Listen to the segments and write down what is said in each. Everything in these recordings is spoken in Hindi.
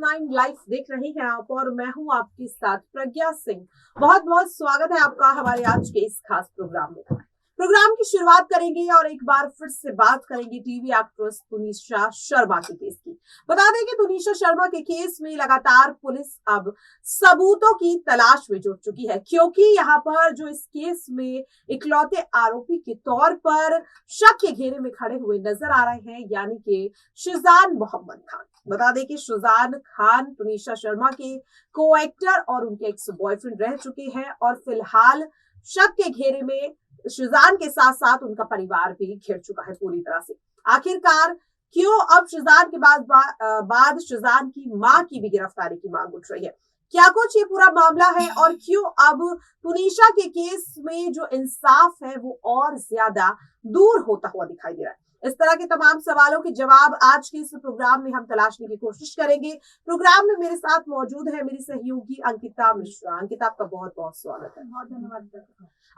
9 लाइव देख रहे हैं आप और मैं हूं आपके साथ प्रज्ञा सिंह। बहुत बहुत स्वागत है आपका हमारे आज के इस खास प्रोग्राम में। प्रोग्राम की शुरुआत करेंगे और एक बार फिर से बात करेंगे टीवी एक्ट्रेस तुनिशा शर्मा के केस की। बता दें कि तुनिशा शर्मा के केस में लगातार पुलिस अब सबूतों की तलाश में जुट चुकी है, क्योंकि यहाँ पर जो इस केस में इकलौते आरोपी के तौर पर शक के घेरे में खड़े हुए नजर आ रहे हैं, यानी कि शिजान मोहम्मद खान। बता दें कि शिजान खान तुनिशा शर्मा के को एक्टर और उनके एक्स बॉयफ्रेंड रह चुके हैं और फिलहाल शक के घेरे में शिजान के साथ साथ उनका परिवार भी घिर चुका है पूरी तरह से। आखिरकार क्यों अब शिजान के बाद शिजान की मां की भी गिरफ्तारी की मांग उठ रही है? क्या कुछ ये पूरा मामला है और क्यों अब तुनिशा के केस में जो इंसाफ है वो और ज्यादा दूर होता हुआ दिखाई दे रहा है? इस तरह के तमाम सवालों के जवाब आज के इस प्रोग्राम में हम तलाशने की कोशिश करेंगे। प्रोग्राम में मेरे साथ मौजूद है मेरी सहयोगी अंकिता मिश्रा। अंकिता, आपका बहुत बहुत स्वागत है। बहुत धन्यवाद।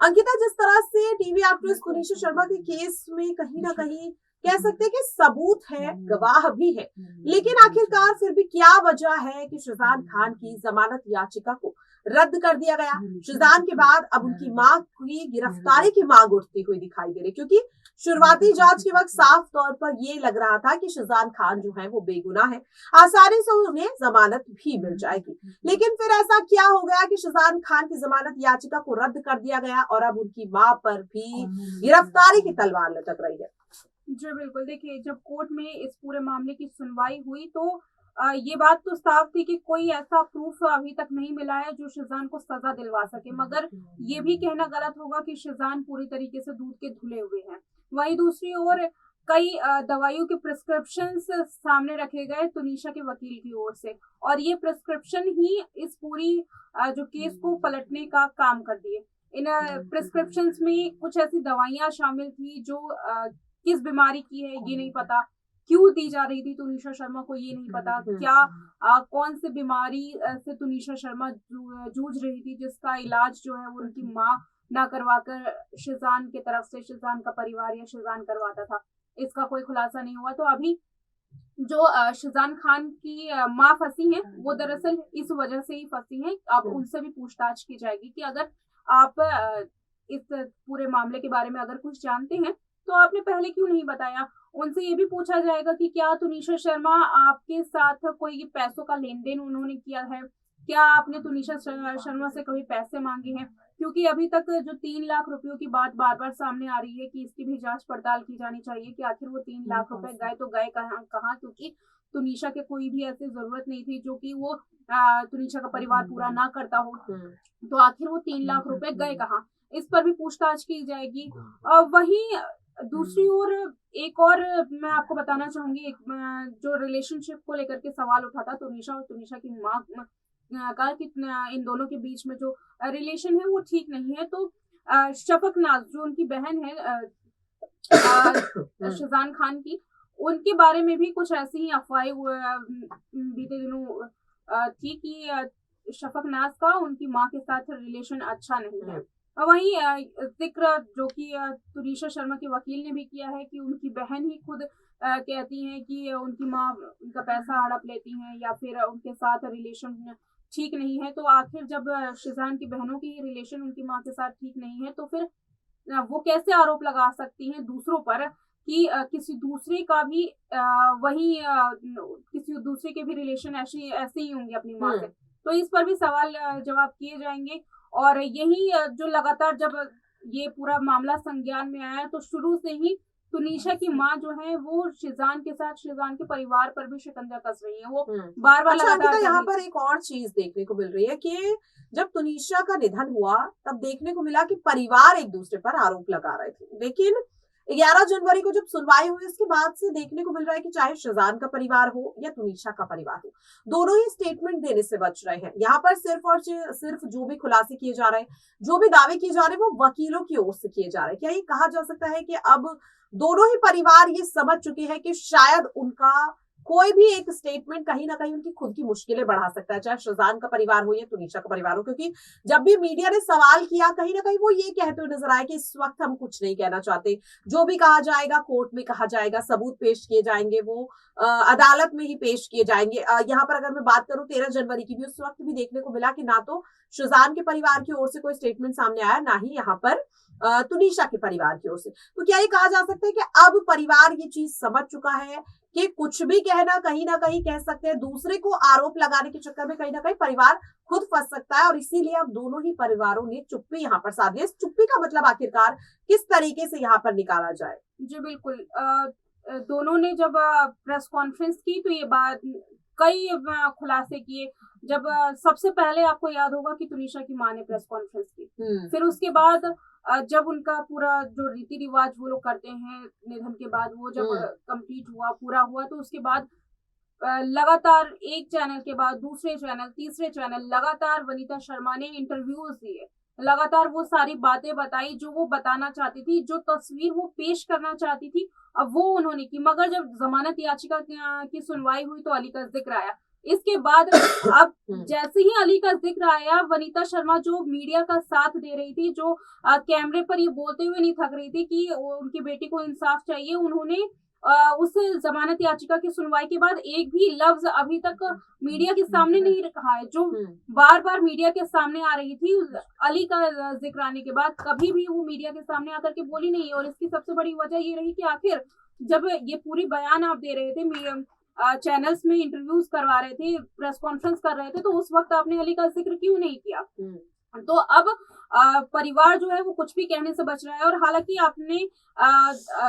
अंकिता, जिस तरह से टीवी एक्ट्रेस तुनिशा शर्मा के केस में कहीं ना कहीं कह सकते हैं कि सबूत है, गवाह भी है, लेकिन आखिरकार फिर भी क्या वजह है कि शिजान खान की जमानत याचिका को रद्द कर दिया गया? शिजान के बाद अब उनकी मां की गिरफ्तारी की मांग उठती हुई दिखाई दे रही, क्योंकि शुरुआती जांच के वक्त साफ तौर पर ये लग रहा था कि शिजान खान जो है वो बेगुनाह है, आसानी से उन्हें जमानत भी मिल जाएगी। लेकिन फिर ऐसा क्या हो गया कि शिजान खान की जमानत याचिका को रद्द कर दिया गया और अब उनकी मां पर भी गिरफ्तारी की तलवार लटक रही है? जी बिल्कुल, देखिए जब कोर्ट में इस पूरे मामले की सुनवाई हुई तो ये बात तो साफ थी कि कोई ऐसा प्रूफ अभी तक नहीं मिला है जो शिजान को सजा दिलवा सके, मगर ये भी कहना गलत होगा कि शिजान पूरी तरीके से दूध के धुले हुए हैं। वहीं दूसरी ओर कई दवाइयों के प्रिस्क्रिप्शन सामने रखे गए तुनिशा के वकील की ओर से, और ये प्रिस्क्रिप्शन ही इस पूरी जो केस को पलटने का काम कर दिए। इन प्रिस्क्रिप्शन में कुछ ऐसी दवाइयां शामिल थी जो किस बीमारी की है ये नहीं पता, क्यों दी जा रही थी तुनिशा शर्मा को ये नहीं पता, क्या कौन सी बीमारी से तुनिशा शर्मा जूझ रही थी जिसका इलाज जो है वो उनकी माँ ना करवाकर शिजान की तरफ से शिजान का परिवार या शिजान करवाता था, इसका कोई खुलासा नहीं हुआ। तो अभी जो शिजान खान की माँ फंसी हैं वो दरअसल इस वजह से ही फंसी हैं। अब उनसे भी पूछताछ की जाएगी कि अगर आप इस पूरे मामले के बारे में अगर कुछ जानते हैं तो आपने पहले क्यों नहीं बताया। उनसे ये भी पूछा जाएगा कि क्या तुनिशा शर्मा आपके साथ कोई पैसों का लेन देन उन्होंने किया है, क्या आपने तुनिशा शर्मा से कभी पैसे मांगे हैं, क्योंकि अभी तक जो 3 लाख रुपयों की बात बार बार सामने आ रही है कि इसकी भी जांच पड़ताल की जानी चाहिए कि आखिर वो 3 लाख रुपए गए तो गए कहाँ, क्योंकि तुनिशा के कोई भी ऐसी जरूरत नहीं थी जो कि वो तुनिशा का परिवार पूरा ना करता हो, तो आखिर वो 3 लाख रुपए गए कहाँ, इस पर भी पूछताछ की जाएगी। वहीं दूसरी ओर एक और मैं आपको बताना चाहूंगी, एक जो रिलेशनशिप को लेकर के सवाल उठा था तुनिशा और तुनिशा की माँ का कि इन दोनों के बीच में जो रिलेशन है वो ठीक नहीं है। तो शफक नाज जो उनकी बहन है शिजान खान की, उनके बारे में भी कुछ ऐसी ही अफवाहें बीते दिनों थी कि शफक नाज का उनकी माँ के साथ रिलेशन अच्छा नहीं है। वहीं जिक्र जो कि तुनिशा शर्मा के वकील ने भी किया है कि उनकी बहन ही खुद कहती हैं कि उनकी माँ उनका पैसा हड़प लेती हैं या फिर उनके साथ रिलेशन ठीक नहीं है। तो आखिर जब शिजान की बहनों की रिलेशन उनकी माँ के साथ ठीक नहीं है तो फिर वो कैसे आरोप लगा सकती हैं दूसरों पर कि किसी दूसरे का भी किसी दूसरे के भी रिलेशन ऐसे ही होंगे अपनी माँ से। तो इस पर भी सवाल जवाब किए जाएंगे। और यही जो लगातार जब ये पूरा मामला संज्ञान में आया तो शुरू से ही तुनिशा की माँ जो है वो शिजान के साथ शिजान के परिवार पर भी शिकंजा कस रही है। वो बार बार लगातार यहाँ पर एक और चीज देखने को मिल रही है कि जब तुनिशा का निधन हुआ तब देखने को मिला कि परिवार एक दूसरे पर आरोप लगा रहे थे, लेकिन 11 जनवरी को जब सुनवाई हुई उसके बाद से देखने को मिल रहा है कि चाहे शिजान का परिवार हो या तुनिशा का परिवार हो, दोनों ही स्टेटमेंट देने से बच रहे हैं। यहाँ पर सिर्फ और सिर्फ जो भी खुलासे किए जा रहे हैं, जो भी दावे किए जा रहे हैं वो वकीलों की ओर से किए जा रहे हैं। क्या ये कहा जा सकता है कि अब दोनों ही परिवार ये समझ चुके हैं कि शायद उनका कोई भी एक स्टेटमेंट कहीं ना कहीं उनकी खुद की मुश्किलें बढ़ा सकता है, चाहे शाज़ान का परिवार हो या तुनिशा का परिवार हो। क्योंकि जब भी मीडिया ने सवाल किया, कहीं ना कहीं वो ये कहते हुए नजर आए कि इस वक्त हम कुछ नहीं कहना चाहते, जो भी कहा जाएगा कोर्ट में कहा जाएगा, सबूत पेश किए जाएंगे, वो अदालत में ही पेश किए जाएंगे। यहाँ पर अगर मैं बात करूं 13 जनवरी की भी, उस वक्त भी देखने को मिला कि ना तो शाज़ान के परिवार की ओर से कोई स्टेटमेंट सामने आया, ना ही यहाँ पर तुनिशा के परिवार की ओर से। तो क्या ये कहा जा सकता है कि अब परिवार ये चीज समझ चुका है कि कुछ भी कहना कहीं ना कहीं कह सकते हैं, दूसरे को आरोप लगाने के चक्कर में कहीं ना कहीं परिवार खुद फंस सकता है, और इसीलिए अब दोनों ही परिवारों ने चुप्पी यहाँ पर साध ली। इस चुप्पी का मतलब आखिरकार किस तरीके से यहाँ पर निकाला जाए? जी बिल्कुल, दोनों ने जब प्रेस कॉन्फ्रेंस की तो ये बात कई खुलासे किए। जब सबसे पहले आपको याद होगा कि तुनिशा की मां ने प्रेस कॉन्फ्रेंस की, फिर उसके बाद जब उनका पूरा जो रीति रिवाज वो लोग करते हैं निधन के बाद, वो जब कंप्लीट हुआ, पूरा हुआ, तो उसके बाद लगातार एक चैनल के बाद दूसरे चैनल, तीसरे चैनल, लगातार वनीता शर्मा ने इंटरव्यूज दिए, लगातार वो सारी बातें बताई जो वो बताना चाहती थी, जो तस्वीर वो पेश करना चाहती थी, अब वो उन्होंने की। मगर जब जमानत याचिका की सुनवाई हुई तो अली का जिक्र आया। इसके बाद अब जैसे ही अली का जिक्र आया, वनीता शर्मा जो मीडिया का साथ दे रही थी, जो कैमरे पर ये बोलते हुए नहीं थक रही थी कि उनकी बेटी को इंसाफ चाहिए, उन्होंने उस जमानत याचिका की सुनवाई के बाद एक भी लफ्ज अभी तक मीडिया के सामने नहीं रखा है। जो बार बार मीडिया के सामने आ रही थी, अली का जिक्र आने के बाद कभी भी वो मीडिया के सामने आकर के बोली नहीं। और इसकी सबसे बड़ी वजह ये रही कि आखिर जब ये पूरी बयान आप दे रहे थे, चैनल्स में इंटरव्यूज करवा रहे थे, प्रेस कॉन्फ्रेंस कर रहे थे, तो उस वक्त आपने अली का जिक्र क्यों नहीं किया? तो अब परिवार जो है वो कुछ भी कहने से बच रहा है। और हालांकि आपने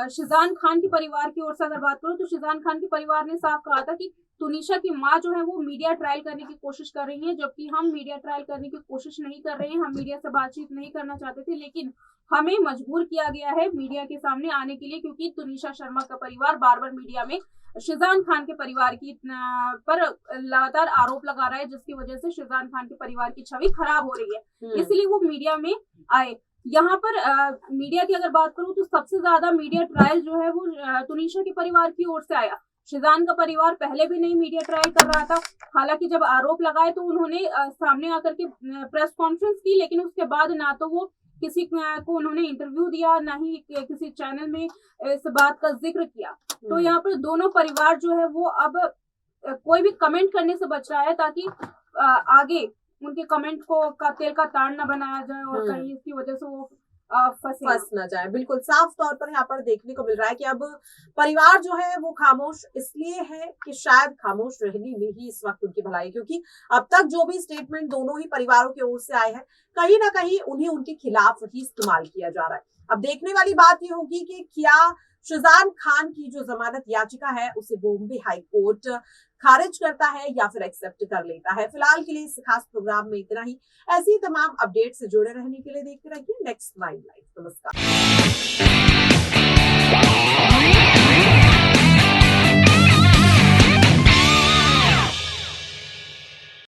शाज़ान खान के परिवार की ओर से अगर बात करो तो शाज़ान खान के परिवार ने साफ कहा था कि तुनिशा की मां जो है वो मीडिया ट्रायल करने की कोशिश कर रही है, जबकि हम मीडिया ट्रायल करने की कोशिश नहीं कर रहे हैं, हम मीडिया से बातचीत नहीं करना चाहते थे, लेकिन हमें मजबूर किया गया है मीडिया के सामने आने के लिए, क्योंकि तुनिशा शर्मा का परिवार बार बार मीडिया में शाज़ान खान के परिवार की पर लगातार आरोप लगा रहा है, जिसकी वजह से शाज़ान खान के परिवार की छवि खराब हो रही है, इसलिए वो मीडिया में आए। यहाँ पर मीडिया की अगर बात करूं तो सबसे ज्यादा मीडिया ट्रायल जो है वो तुनिशा के परिवार की ओर से आया। शाज़ान का परिवार पहले भी नहीं मीडिया ट्रायल कर रहा था, हालांकि जब आरोप लगाए तो उन्होंने सामने आकर के प्रेस कॉन्फ्रेंस की, लेकिन उसके बाद ना तो वो किसी को उन्होंने इंटरव्यू दिया, ना ही किसी चैनल में इस बात का जिक्र किया। तो यहाँ पर दोनों परिवार जो है वो अब कोई भी कमेंट करने से बच रहा है, ताकि आगे उनके कमेंट को का तेल का ताड़ न बनाया जाए और कहीं इसकी वजह से वो फंस ना जाए। बिल्कुल साफ तौर पर यहाँ पर देखने को मिल रहा है कि अब परिवार जो है वो खामोश इसलिए है कि शायद खामोश रहने में ही इस वक्त उनकी भलाई, क्योंकि अब तक जो भी स्टेटमेंट दोनों ही परिवारों की ओर से आए हैं, कहीं ना कहीं उन्हें उनके खिलाफ ही इस्तेमाल किया जा रहा है। अब देखने वाली बात ये होगी कि क्या शाज़ान खान की जो जमानत याचिका है उसे बॉम्बे हाई कोर्ट खारिज करता है या फिर एक्सेप्ट कर लेता है। फिलहाल के लिए इस खास प्रोग्राम में इतना ही। ऐसी तमाम अपडेट से जुड़े रहने के लिए देखते रहिए नेक्स्ट 9 लाइव। नमस्कार।